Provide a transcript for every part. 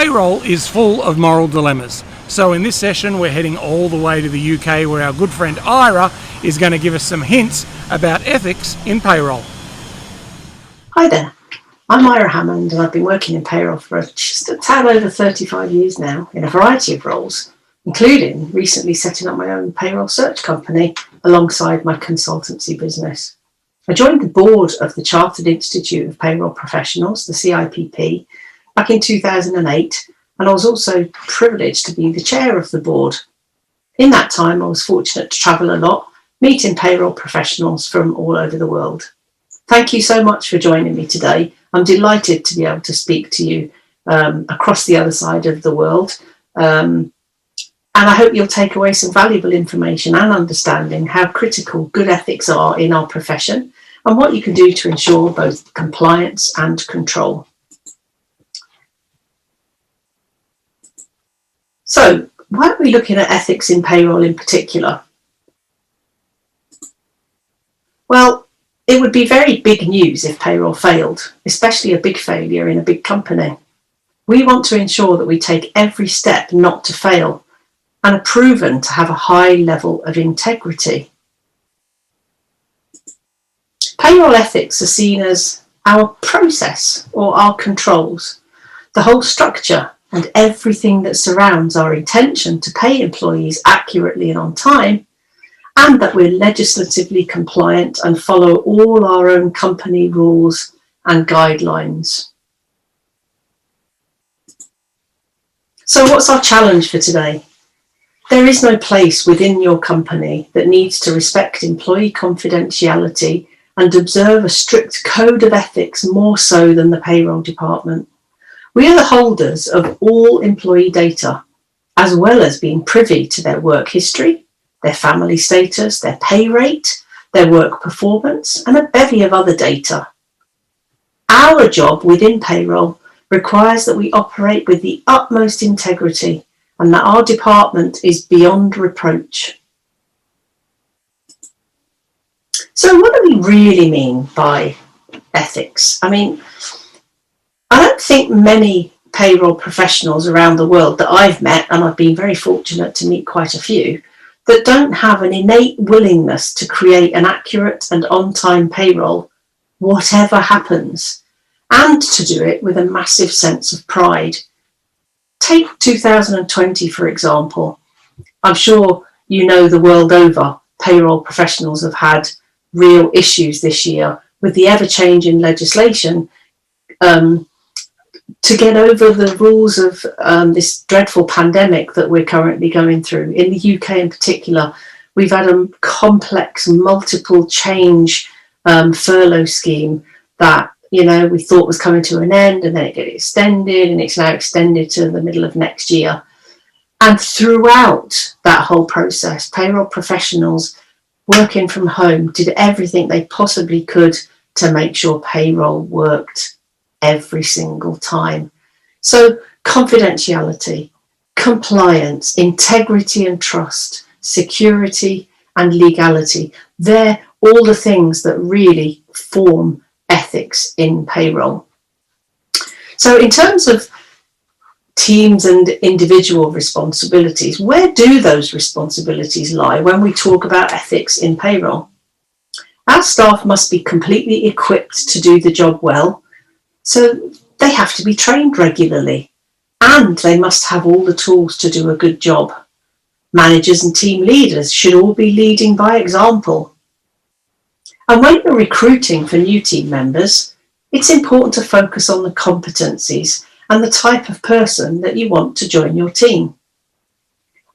Payroll is full of moral dilemmas. So in this session, we're heading all the way to the UK, where our good friend Eira is going to give us some hints about ethics in payroll. Hi there, I'm Eira and I've been working in payroll for just a tad over 35 years now in a variety of roles, including recently setting up my own payroll search company alongside my consultancy business. I joined the board of the Chartered Institute of Payroll Professionals, the CIPP, back in 2008, and I was also privileged to be the chair of the board. In that time, I was fortunate to travel a lot, meeting payroll professionals from all over the world. Thank you so much for joining me today. I'm delighted to be able to speak to you across the other side of the world. And I hope you'll take away some valuable information and understanding how critical good ethics are in our profession and what you can do to ensure both compliance and control. So, why are we looking at ethics in payroll in particular? Well, it would be very big news if payroll failed, especially a big failure in a big company. We want to ensure that we take every step not to fail and are proven to have a high level of integrity. Payroll ethics are seen as our process or our controls, the whole structure and everything that surrounds our intention to pay employees accurately and on time, and that we're legislatively compliant and follow all our own company rules and guidelines. So what's our challenge for today? There is no place within your company that needs to respect employee confidentiality and observe a strict code of ethics more so than the payroll department. We are the holders of all employee data, as well as being privy to their work history, their family status, their pay rate, their work performance, and a bevy of other data. Our job within payroll requires that we operate with the utmost integrity and that our department is beyond reproach. So what do we really mean by ethics? I don't think many payroll professionals around the world that I've met, and I've been very fortunate to meet quite a few, that don't have an innate willingness to create an accurate and on-time payroll, whatever happens, and to do it with a massive sense of pride. Take 2020, for example. I'm sure you know the world over, payroll professionals have had real issues this year with the ever-changing legislation to get over the rules of this dreadful pandemic that we're currently going through. In the UK in particular, we've had a complex, multiple change furlough scheme that, we thought was coming to an end, and then it got extended, and it's now extended to the middle of next year. And throughout that whole process, payroll professionals working from home did everything they possibly could to make sure payroll worked every single time. So confidentiality, compliance, integrity and trust, security and legality, they're all the things that really form ethics in payroll. So in terms of teams and individual responsibilities, where do those responsibilities lie when we talk about ethics in payroll? Our staff must be completely equipped to do the job well. So they have to be trained regularly, and they must have all the tools to do a good job. Managers and team leaders should all be leading by example. And when you're recruiting for new team members, it's important to focus on the competencies and the type of person that you want to join your team.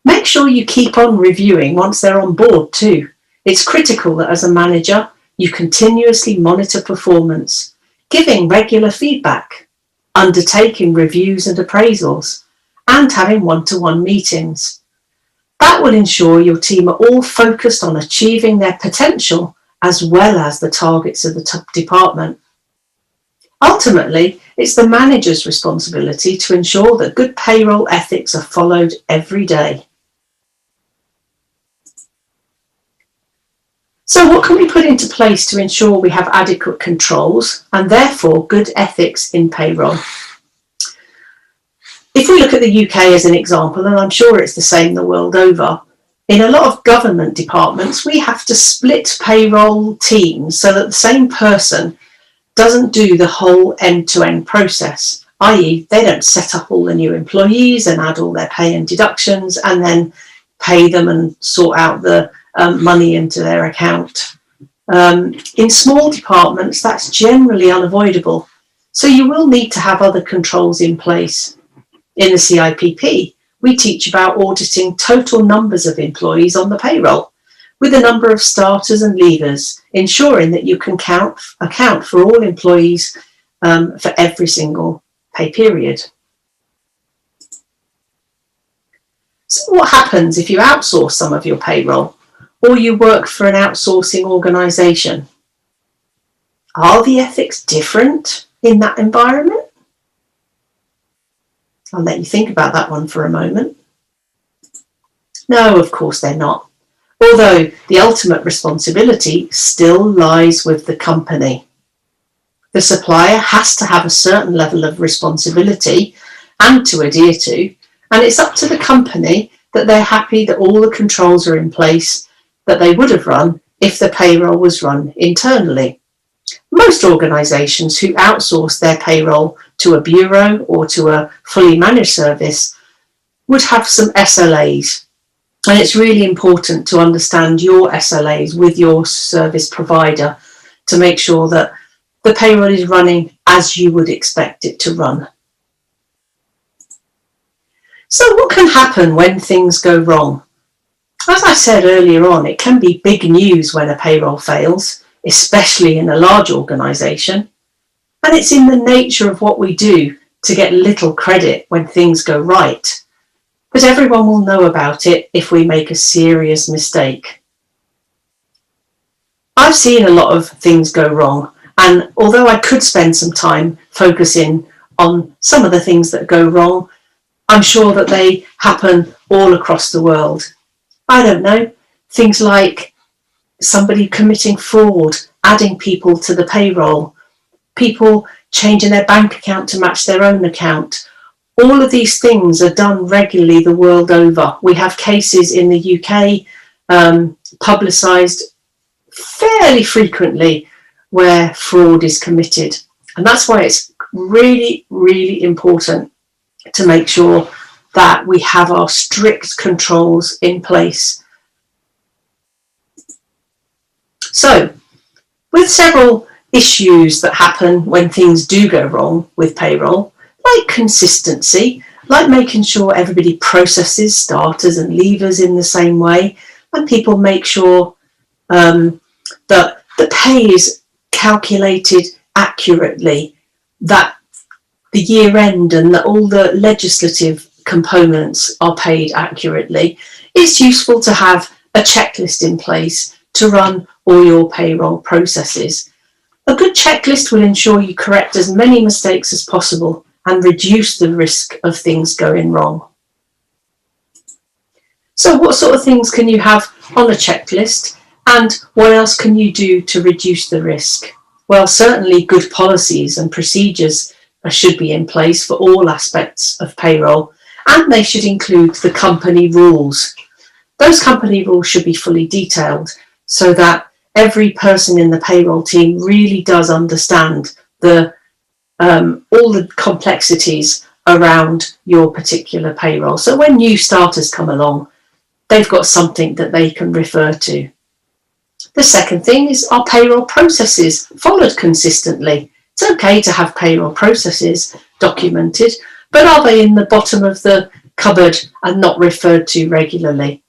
Make sure you keep on reviewing once they're on board too. It's critical that as a manager, you continuously monitor performance, giving regular feedback, undertaking reviews and appraisals, and having one-to-one meetings. That will ensure your team are all focused on achieving their potential as well as the targets of the top department. Ultimately, it's the manager's responsibility to ensure that good payroll ethics are followed every day. So what can we put into place to ensure we have adequate controls and therefore good ethics in payroll? If we look at the UK as an example, and I'm sure it's the same the world over, in a lot of government departments, we have to split payroll teams so that the same person doesn't do the whole end-to-end process, i.e. they don't set up all the new employees and add all their pay and deductions and then pay them and sort out the money into their account. In small departments, that's generally unavoidable. So you will need to have other controls in place. In the CIPP, we teach about auditing total numbers of employees on the payroll, with a number of starters and leavers, ensuring that you can account for all employees for every single pay period. So what happens if you outsource some of your payroll, or you work for an outsourcing organisation? Are the ethics different in that environment? I'll let you think about that one for a moment. No, of course they're not. Although the ultimate responsibility still lies with the company. The supplier has to have a certain level of responsibility and to adhere to, and it's up to the company that they're happy that all the controls are in place that they would have run if the payroll was run internally. Most organisations who outsource their payroll to a bureau or to a fully managed service would have some SLAs. And it's really important to understand your SLAs with your service provider to make sure that the payroll is running as you would expect it to run. So what can happen when things go wrong? As I said earlier on, it can be big news when a payroll fails, especially in a large organisation. And it's in the nature of what we do to get little credit when things go right. But everyone will know about it if we make a serious mistake. I've seen a lot of things go wrong, and although I could spend some time focusing on some of the things that go wrong, I'm sure that they happen all across the world. I don't know, things like somebody committing fraud, adding people to the payroll, people changing their bank account to match their own account. All of these things are done regularly the world over. We have cases in the UK publicised fairly frequently where fraud is committed. And that's why it's really, really important to make sure that we have our strict controls in place. So, with several issues that happen when things do go wrong with payroll, like consistency, like making sure everybody processes starters and leavers in the same way, and people make sure that the pay is calculated accurately, that the year end and that all the legislative components are paid accurately. It's useful to have a checklist in place to run all your payroll processes. A good checklist will ensure you correct as many mistakes as possible and reduce the risk of things going wrong. So what sort of things can you have on a checklist, and what else can you do to reduce the risk? Well, certainly good policies and procedures should be in place for all aspects of payroll, and they should include the company rules. Those company rules should be fully detailed so that every person in the payroll team really does understand all the complexities around your particular payroll. So when new starters come along, they've got something that they can refer to. The second thing is, are payroll processes followed consistently? It's okay to have payroll processes documented, but are they in the bottom of the cupboard and not referred to regularly?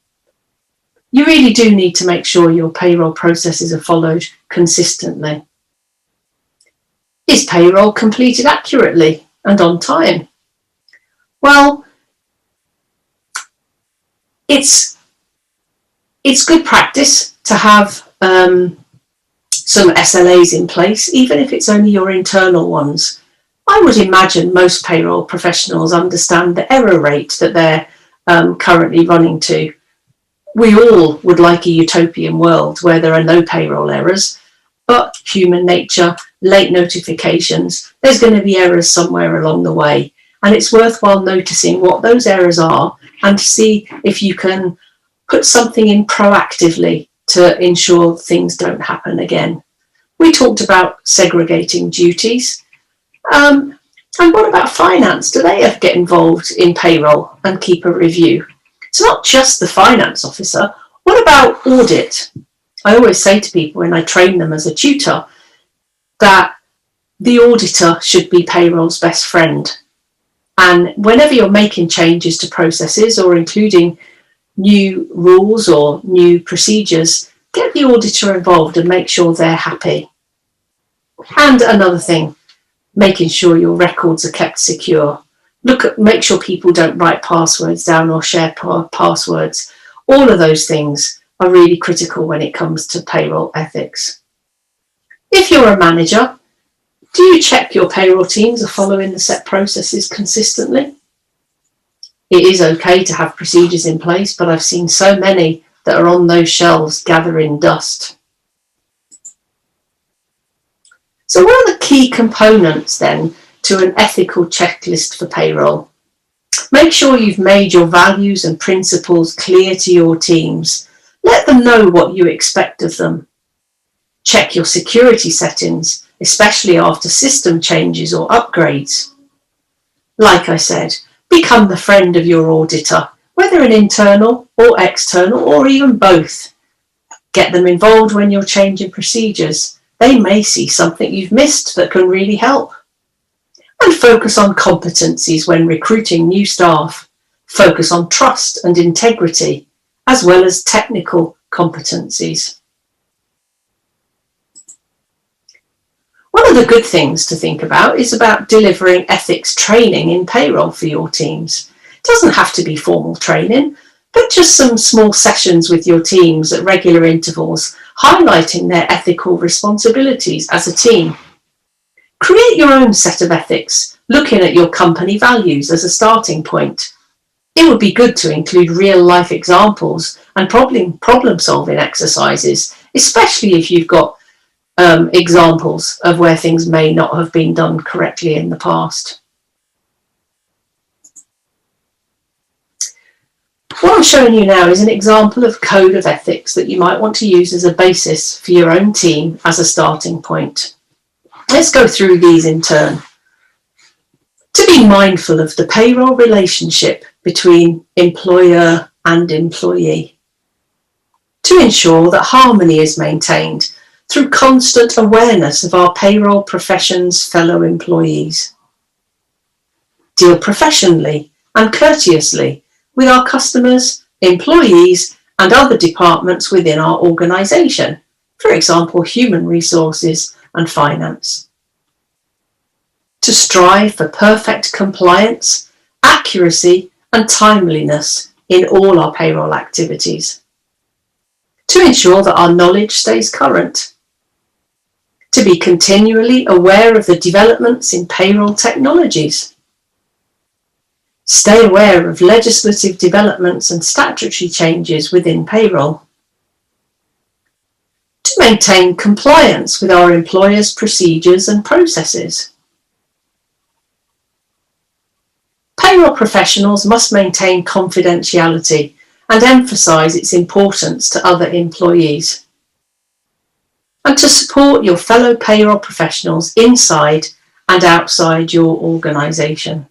You really do need to make sure your payroll processes are followed consistently. Is payroll completed accurately and on time? Well, it's good practice to have some SLAs in place, even if it's only your internal ones. I would imagine most payroll professionals understand the error rate that they're currently running to. We all would like a utopian world where there are no payroll errors, but human nature, late notifications, there's going to be errors somewhere along the way. and it's worthwhile noticing what those errors are and see if you can put something in proactively to ensure things don't happen again. We talked about segregating duties. And what about finance? Do they ever get involved in payroll and keep a review? It's not just the finance officer. What about audit? I always say to people when I train them as a tutor that the auditor should be payroll's best friend. And whenever you're making changes to processes or including new rules or new procedures, get the auditor involved and make sure they're happy. And another thing, making sure your records are kept secure. Make sure people don't write passwords down or share passwords. All of those things are really critical when it comes to payroll ethics. If you're a manager, do you check your payroll teams are following the set processes consistently? It is okay to have procedures in place, but I've seen so many that are on those shelves gathering dust. So what are the key components then to an ethical checklist for payroll? Make sure you've made your values and principles clear to your teams. Let them know what you expect of them. Check your security settings, especially after system changes or upgrades. Like I said, become the friend of your auditor, whether an internal or external or even both. Get them involved when you're changing procedures. They may see something you've missed that can really help. And focus on competencies when recruiting new staff. Focus on trust and integrity, as well as technical competencies. One of the good things to think about is about delivering ethics training in payroll for your teams. It doesn't have to be formal training, but just some small sessions with your teams at regular intervals, highlighting their ethical responsibilities as a team. Create your own set of ethics, looking at your company values as a starting point. It would be good to include real-life examples and problem-solving exercises, especially if you've got examples of where things may not have been done correctly in the past. What I'm showing you now is an example of code of ethics that you might want to use as a basis for your own team as a starting point. Let's go through these in turn. To be mindful of the payroll relationship between employer and employee. To ensure that harmony is maintained through constant awareness of our payroll profession's fellow employees. Deal professionally and courteously with our customers, employees, and other departments within our organisation, for example, human resources and finance. To strive for perfect compliance, accuracy, and timeliness in all our payroll activities. To ensure that our knowledge stays current. To be continually aware of the developments in payroll technologies. Stay aware of legislative developments and statutory changes within payroll. To maintain compliance with our employers' procedures and processes. Payroll professionals must maintain confidentiality and emphasise its importance to other employees. And to support your fellow payroll professionals inside and outside your organisation.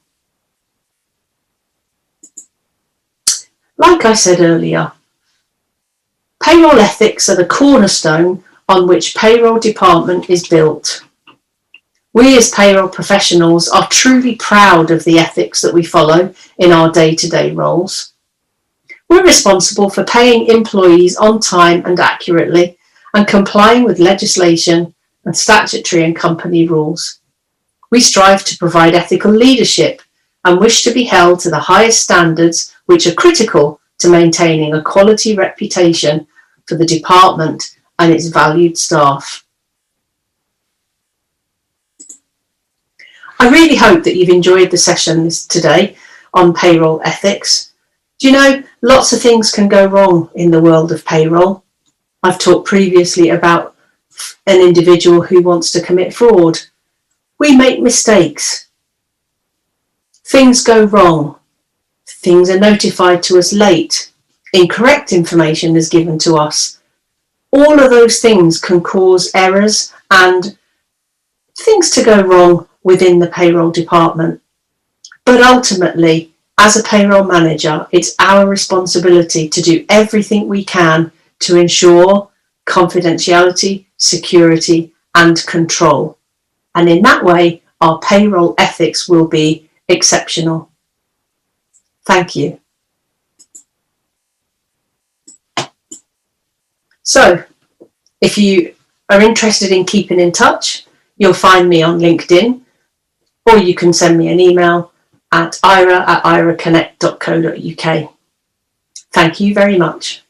Like I said earlier, payroll ethics are the cornerstone on which payroll department is built. We as payroll professionals are truly proud of the ethics that we follow in our day-to-day roles. We're responsible for paying employees on time and accurately and complying with legislation and statutory and company rules. We strive to provide ethical leadership and wish to be held to the highest standards which are critical to maintaining a quality reputation for the department and its valued staff. I really hope that you've enjoyed the sessions today on payroll ethics. Do you know, lots of things can go wrong in the world of payroll. I've talked previously about an individual who wants to commit fraud. We make mistakes. Things go wrong. Things are notified to us late. Incorrect information is given to us. All of those things can cause errors and things to go wrong within the payroll department. But ultimately, as a payroll manager, it's our responsibility to do everything we can to ensure confidentiality, security, and control. And in that way, our payroll ethics will be exceptional. Thank you. So, if you are interested in keeping in touch, you'll find me on LinkedIn, or you can send me an email at eira@eiraconnect.co.uk. Thank you very much.